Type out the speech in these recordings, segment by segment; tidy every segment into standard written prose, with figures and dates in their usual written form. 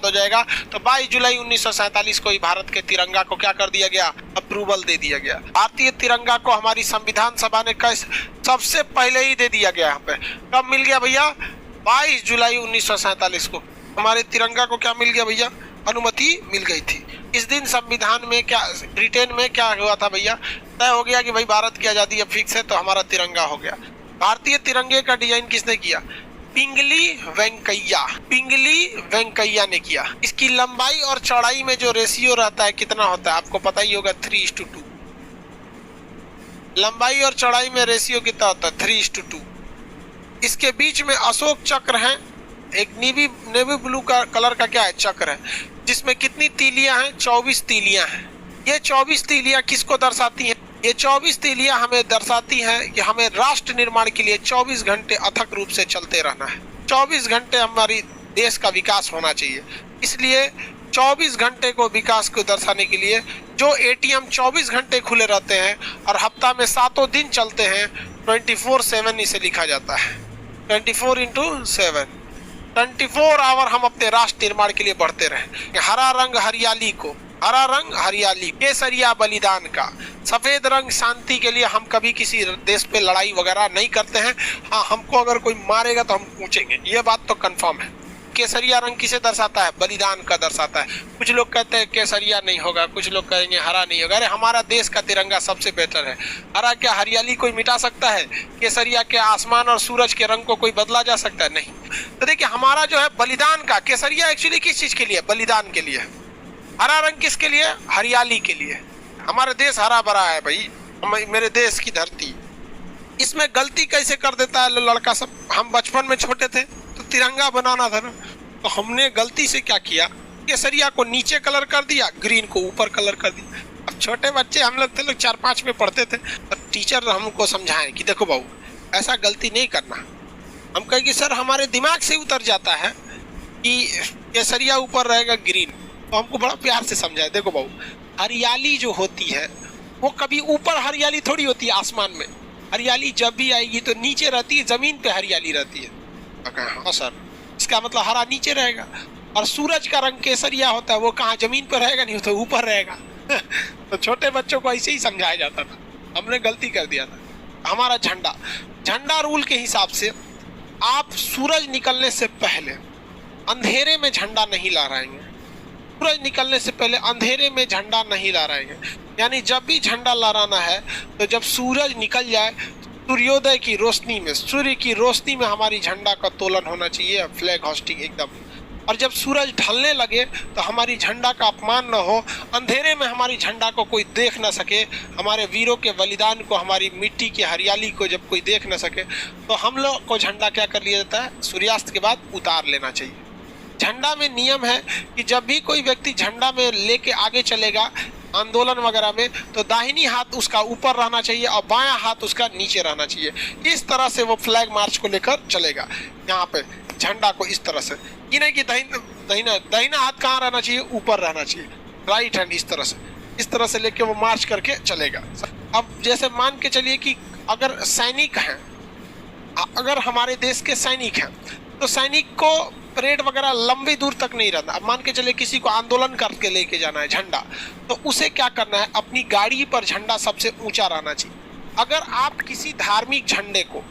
हो जाएगा। तो 22 जुलाई 1947 को ही भारत के तिरंगा को क्या कर दिया गया, अप्रूवल दे दिया गया। भारतीय तिरंगा को हमारी संविधान सभा ने सबसे पहले ही दे दिया गया। यहाँ पे कब मिल गया भैया, 22 जुलाई 1947 को हमारे तिरंगा को क्या मिल गया भैया, अनुमति मिल गई थी। इस दिन संविधान में क्या, ब्रिटेन में क्या हुआ था भैया, तय हो गया कि भाई भारत की आज़ादी अब फिक्स है, तो हमारा तिरंगा हो गया। भारतीय तिरंगे का डिजाइन किसने किया, पिंगली वेंकैया ने किया। इसकी लंबाई और चौड़ाई में जो रेशियो रहता है कितना होता है, आपको पता ही होगा, 3:2। लंबाई और चौड़ाई में रेशियो कितना होता है, 3:2। इसके बीच में अशोक चक्र है, एक नेवी ब्लू का कलर का क्या है, चक्र है, जिसमें कितनी तीलियां हैं, 24 तीलियां हैं। ये 24 तीलियां किसको दर्शाती हैं, ये 24 तीलियां हमें दर्शाती हैं कि हमें राष्ट्र निर्माण के लिए 24 घंटे अथक रूप से चलते रहना है। 24 घंटे हमारी देश का विकास होना चाहिए। इसलिए 24 घंटे को विकास को दर्शाने के लिए जो ATM 24 घंटे खुले रहते हैं और हफ्ता में 7 दिन चलते हैं, 24/7 इसे लिखा जाता है। 24/7, 24 आवर हम अपने राष्ट्र निर्माण के लिए बढ़ते रहें। हरा रंग हरियाली, केसरिया बलिदान का, सफेद रंग शांति के लिए। हम कभी किसी देश पे लड़ाई वगैरह नहीं करते हैं। हाँ, हमको अगर कोई मारेगा तो हम पूछेंगे, ये बात तो कंफर्म है। केसरिया रंग किसे दर्शाता है, बलिदान का दर्शाता है। कुछ लोग कहते हैं केसरिया नहीं होगा, कुछ लोग कहेंगे हरा नहीं होगा। अरे हमारा देश का तिरंगा सबसे बेहतर है। हरा क्या हरियाली कोई मिटा सकता है, केसरिया के आसमान और सूरज के रंग को कोई बदला जा सकता है, नहीं। तो देखिए हमारा जो है बलिदान का, केसरिया एक्चुअली किस चीज के लिए, बलिदान के लिए। हरा रंग किसके लिए, हरियाली के लिए। हमारा देश हरा भरा है भाई, मेरे देश की धरती। इसमें गलती कैसे कर देता है लड़का सब। हम बचपन में छोटे थे तो तिरंगा बनाना था ना, तो हमने गलती से क्या किया, केसरिया को नीचे कलर कर दिया, ग्रीन को ऊपर कलर कर दिया। अब छोटे बच्चे हम लोग थे, 4-5 में पढ़ते थे, तो टीचर हमको समझाएं कि देखो बाबू ऐसा गलती नहीं करना। हम कहें कि सर हमारे दिमाग से उतर जाता है कि केसरिया ऊपर रहेगा, ग्रीन। तो हमको बड़ा प्यार से समझाए, देखो बाबू हरियाली जो होती है वो कभी ऊपर हरियाली थोड़ी होती है आसमान में। हरियाली जब भी आएगी तो नीचे रहती है, जमीन पे हरियाली रहती है। हाँ सर, इसका मतलब हरा नीचे रहेगा। और सूरज का रंग केसरिया होता है, वो कहाँ जमीन पर रहेगा, नहीं तो ऊपर रहेगा। तो छोटे बच्चों को ऐसे ही समझाया जाता था, हमने गलती कर दिया था। हमारा झंडा रूल के हिसाब से आप सूरज निकलने से पहले अंधेरे में झंडा नहीं लहराएंगे। सूरज निकलने से पहले अंधेरे में झंडा नहीं लहराएंगे। यानी जब भी झंडा लहराना है तो जब सूरज निकल जाए, सूर्योदय की रोशनी में, सूर्य की रोशनी में हमारी झंडा का तोलन होना चाहिए, फ्लैग होस्टिंग एकदम। और जब सूरज ढलने लगे तो हमारी झंडा का अपमान न हो, अंधेरे में हमारी झंडा को कोई देख न सके, हमारे वीरों के बलिदान को, हमारी मिट्टी की हरियाली को जब कोई देख न सके, तो हम लोग को झंडा क्या कर लिया जाता है, सूर्यास्त के बाद उतार लेना चाहिए। झंडा में नियम है कि जब भी कोई व्यक्ति झंडा में लेके आगे चलेगा आंदोलन वगैरह में, तो दाहिनी हाथ उसका ऊपर रहना चाहिए और बायां हाथ उसका नीचे रहना चाहिए। इस तरह से वो फ्लैग मार्च को लेकर चलेगा। यहाँ पे झंडा को इस तरह से, ये नहीं कि दाहिना हाथ कहाँ रहना चाहिए, ऊपर रहना चाहिए, राइट हैंड इस तरह से लेके वो मार्च करके चलेगा। अब जैसे मान के चलिए कि अगर सैनिक हैं, अगर हमारे देश के सैनिक हैं, तो सैनिक को परेड वगैरह लंबी दूर तक नहीं रहना। अब मान के चले किसी को आंदोलन करके लेके जाना है झंडा, तो उसे क्या करना है, अपनी गाड़ी पर झंडा सबसे ऊंचा रहना चाहिए। अगर आप किसी धार्मिक झंडे को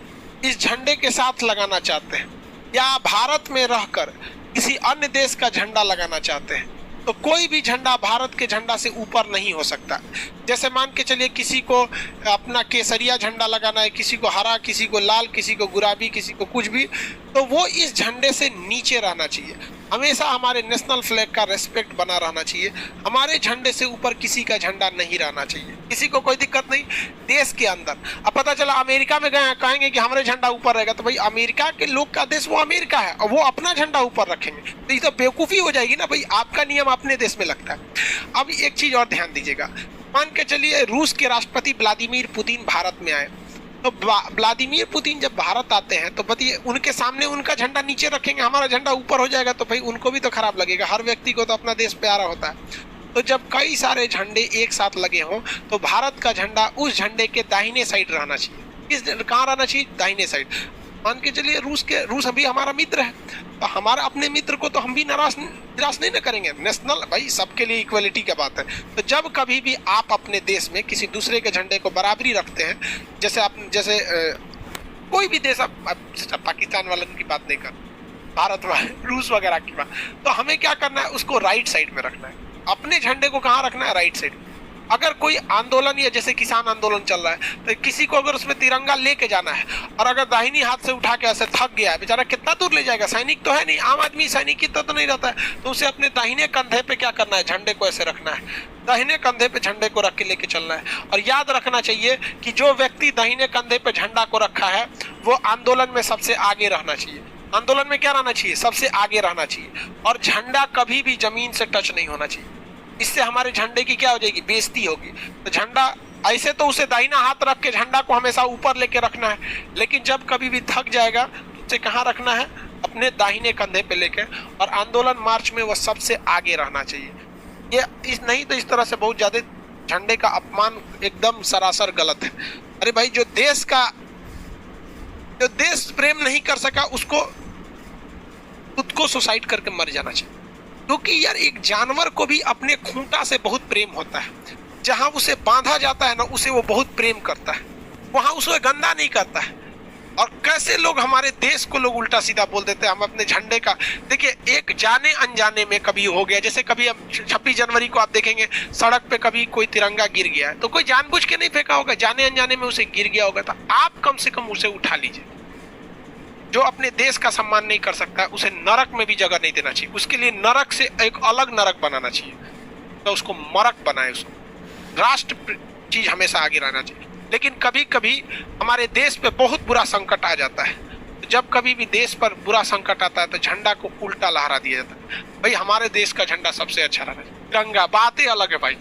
इस झंडे के साथ लगाना चाहते हैं या भारत में रहकर किसी अन्य देश का झंडा लगाना चाहते हैं, तो कोई भी झंडा भारत के झंडा से ऊपर नहीं हो सकता। जैसे मान के चलिए किसी को अपना केसरिया झंडा लगाना है, किसी को हरा, किसी को लाल, किसी को गुलाबी, किसी को कुछ भी, तो वो इस झंडे से नीचे रहना चाहिए। हमेशा हमारे नेशनल फ्लैग का रेस्पेक्ट बना रहना चाहिए। हमारे झंडे से ऊपर किसी का झंडा नहीं रहना चाहिए, किसी को कोई दिक्कत नहीं। देश के अंदर अब पता चला अमेरिका में गए, कहेंगे कि हमारे झंडा ऊपर रहेगा, तो भाई अमेरिका के लोग का देश वो अमेरिका है और वो अपना झंडा ऊपर रखेंगे, तो ये तो बेवकूफ़ी हो जाएगी ना भाई। आपका नियम अपने देश में लगता है। अब एक चीज़ और ध्यान दीजिएगा, मान के चलिए रूस के राष्ट्रपति व्लादिमीर पुतिन भारत में आए, तो व्लादिमीर पुतिन जब भारत आते हैं तो बताइए उनके सामने उनका झंडा नीचे रखेंगे, हमारा झंडा ऊपर हो जाएगा, तो भाई उनको भी तो खराब लगेगा। हर व्यक्ति को तो अपना देश प्यारा होता है। तो जब कई सारे झंडे एक साथ लगे हों तो भारत का झंडा उस झंडे के दाहिने साइड रहना चाहिए। कहाँ रहना चाहिए, दाहिने साइड। मान के चलिए रूस अभी हमारा मित्र है, तो हमारे अपने मित्र को तो हम भी निराश नहीं ना करेंगे। नेशनल भाई सबके लिए इक्वलिटी की बात है। तो जब कभी भी आप अपने देश में किसी दूसरे के झंडे को बराबरी रखते हैं, जैसे कोई भी देश, अब पाकिस्तान वालों की बात नहीं कर, भारत वाले, रूस वगैरह की बात, तो हमें क्या करना है, उसको राइट साइड में रखना है। अपने झंडे को कहाँ रखना है? Right side. अगर कोई आंदोलन या जैसे किसान आंदोलन चल रहा है तो किसी को अगर उसमें तिरंगा लेके जाना है और अगर दाहिनी हाथ से उठा के ऐसे थक गया है बेचारा, कितना दूर ले जाएगा? सैनिक तो है नहीं, आम आदमी सैनिक की तो नहीं रहता है, तो उसे अपने दाहिने कंधे पे क्या करना है? झंडे को ऐसे रखना है, दाहिने कंधे पे झंडे को रख के लेके चलना है। और याद रखना चाहिए कि जो व्यक्ति दाहिने कंधे पे झंडा को रखा है वो आंदोलन में सबसे आगे रहना चाहिए। आंदोलन में क्या रहना चाहिए? सबसे आगे रहना चाहिए। और झंडा कभी भी जमीन से टच नहीं होना चाहिए, इससे हमारे झंडे की क्या हो जाएगी? बेइज्जती होगी। तो झंडा ऐसे तो उसे दाहिना हाथ रख के झंडा को हमेशा ऊपर लेके रखना है, लेकिन जब कभी भी थक जाएगा तो उसे कहाँ रखना है? अपने दाहिने कंधे पे लेके। और आंदोलन मार्च में वह सबसे आगे रहना चाहिए। ये नहीं तो इस तरह से बहुत ज्यादा झंडे का अपमान एकदम सरासर गलत है। अरे भाई, जो देश प्रेम नहीं कर सका उसको खुद को सुसाइड करके मर जाना चाहिए। क्योंकि यार एक जानवर को भी अपने खूंटा से बहुत प्रेम होता है। जहां उसे बांधा जाता है ना, उसे वो बहुत प्रेम करता है, वहां उसे गंदा नहीं करता है। और कैसे लोग हमारे देश को लोग उल्टा सीधा बोल देते हैं। हम अपने झंडे का देखिए, एक जाने अनजाने में कभी हो गया, जैसे कभी हम 26 जनवरी को आप देखेंगे सड़क पे कभी कोई तिरंगा गिर गया है तो कोई जानबूझ के नहीं फेंका होगा, जाने अनजाने में उसे गिर गया होगा। तो आप कम से कम उसे उठा लीजिए। जो अपने देश का सम्मान नहीं कर सकता उसे नरक में भी जगह नहीं देना चाहिए। उसके लिए नरक से एक अलग नरक बनाना चाहिए, तो उसको मरक बनाए। उसको राष्ट्र चीज हमेशा आगे रहना चाहिए। लेकिन कभी कभी हमारे देश पे बहुत बुरा संकट आ जाता है। तो जब कभी भी देश पर बुरा संकट आता है तो झंडा को उल्टा लहरा दिया जाता है। भाई हमारे देश का झंडा सबसे अच्छा रहना चाहिए। तिरंगा बातें अलग है भाई,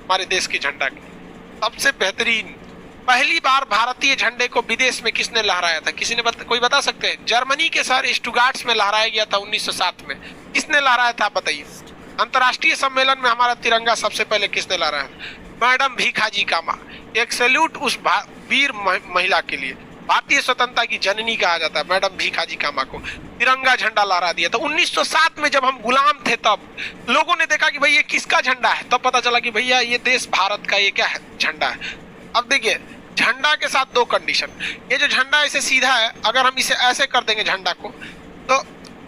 हमारे देश के झंडा की सबसे बेहतरीन। पहली बार भारतीय झंडे को विदेश में किसने लहराया था? किसी ने कोई बता सकते हैं? जर्मनी के शहर स्टुटगार्ट में लहराया गया था 1907 में। किसने लहराया था आप बताइए? अंतर्राष्ट्रीय सम्मेलन में हमारा तिरंगा सबसे पहले किसने लहराया? मैडम भीखाजी कामा। एक सैल्यूट उस वीर महिला के लिए, भारतीय स्वतंत्रता की जननी कहा जाता है मैडम भीखाजी कामा को। तिरंगा झंडा लहरा दिया। तो 1907 में जब हम गुलाम थे तब लोगों ने देखा कि भाई ये किसका झंडा है, तब पता चला कि भैया ये देश भारत का ये क्या है? झंडा है। अब देखिए, झंडा के साथ दो कंडीशन। ये जो झंडा ऐसे सीधा है, अगर हम इसे ऐसे कर देंगे झंडा को, तो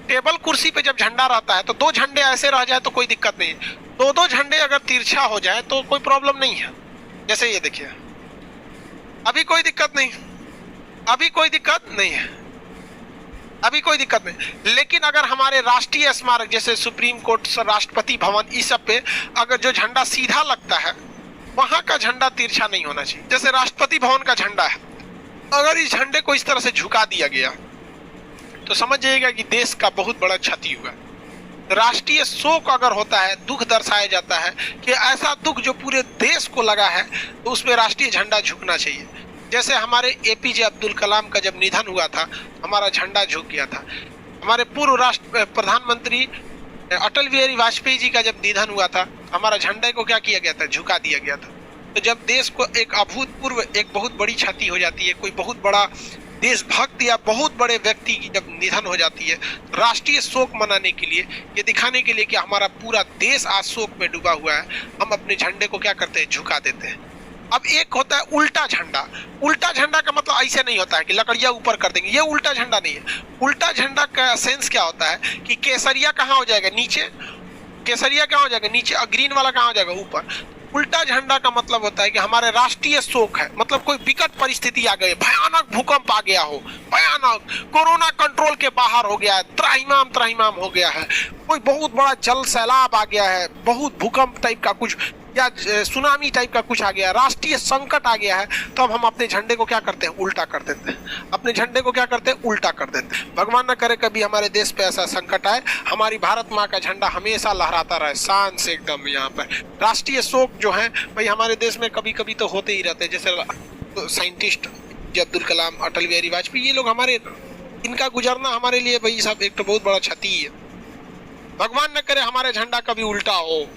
टेबल कुर्सी पे जब झंडा रहता है तो दो झंडे ऐसे रह जाए तो कोई दिक्कत नहीं है। दो झंडे अगर तिरछा हो जाए तो कोई प्रॉब्लम नहीं है। जैसे ये देखिए, अभी कोई दिक्कत नहीं, अभी कोई दिक्कत नहीं है, अभी कोई दिक्कत नहीं। लेकिन अगर हमारे राष्ट्रीय स्मारक जैसे सुप्रीम कोर्ट, राष्ट्रपति भवन, इस सब पे अगर जो झंडा सीधा लगता है वहां का झंडा तिरछा नहीं होना चाहिए। जैसे राष्ट्रपति भवन का झंडा है, अगर इस झंडे को इस तरह से झुका दिया गया तो समझ जाइएगा कि देश का बहुत बड़ा क्षति हुआ। राष्ट्रीय शोक अगर होता है, दुख दर्शाया जाता है कि ऐसा दुख जो पूरे देश को लगा है, तो उसमें राष्ट्रीय झंडा झुकना चाहिए। जैसे हमारे एपीजे अब्दुल कलाम का जब निधन हुआ था, हमारा झंडा झुक गया था। हमारे पूर्व राष्ट्र प्रधानमंत्री अटल बिहारी वाजपेयी जी का जब निधन हुआ था, हमारा झंडे को क्या किया गया था? झुका दिया गया था। तो जब देश को एक अभूतपूर्व, एक बहुत बड़ी क्षति हो जाती है, कोई बहुत बड़ा देशभक्त या बहुत बड़े व्यक्ति की जब निधन हो जाती है, राष्ट्रीय शोक मनाने के लिए, ये दिखाने के लिए कि हमारा पूरा देश आज शोक में डूबा हुआ है, हम अपने झंडे को क्या करते हैं? झुका देते हैं। अब एक होता है उल्टा झंडा। उल्टा झंडा का मतलब ऐसे नहीं होता है कि लकड़ियां ऊपर कर देंगे, ये उल्टा झंडा नहीं है। उल्टा झंडा का सेंस क्या होता है कि केसरिया कहाँ हो जाएगा? नीचे। केसरिया कहाँ हो जाएगा? नीचे। और ग्रीन वाला कहाँ हो जाएगा? ऊपर। उल्टा झंडा का मतलब होता है कि हमारे राष्ट्रीय शोक है, मतलब कोई विकट परिस्थिति आ गई, भयानक भूकंप आ गया हो, भयानक कोरोना कंट्रोल के बाहर हो गया है, त्राहिमाम हो गया है, कोई बहुत बड़ा जल सैलाब आ गया है, बहुत भूकंप टाइप का कुछ या सुनामी टाइप का कुछ आ गया, राष्ट्रीय संकट आ गया है, तब तो हम अपने झंडे को क्या करते हैं? उल्टा कर देते हैं। अपने झंडे को क्या करते हैं? उल्टा कर देते हैं। भगवान न करे कभी हमारे देश पे ऐसा संकट आए, हमारी भारत माँ का झंडा हमेशा लहराता रहे शान से एकदम। यहाँ पर राष्ट्रीय शोक जो है भाई हमारे देश में कभी कभी तो होते ही रहते हैं। जैसे साइंटिस्ट अब्दुल कलाम, अटल बिहारी वाजपेयी, ये लोग हमारे, इनका गुजरना हमारे लिए भाई साहब एक तो बहुत बड़ा क्षति है। भगवान न करे हमारे झंडा कभी उल्टा हो,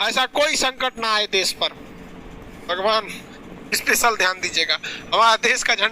ऐसा कोई संकट ना आए देश पर। भगवान स्पेशल ध्यान दीजिएगा, हमारा देश का झंडा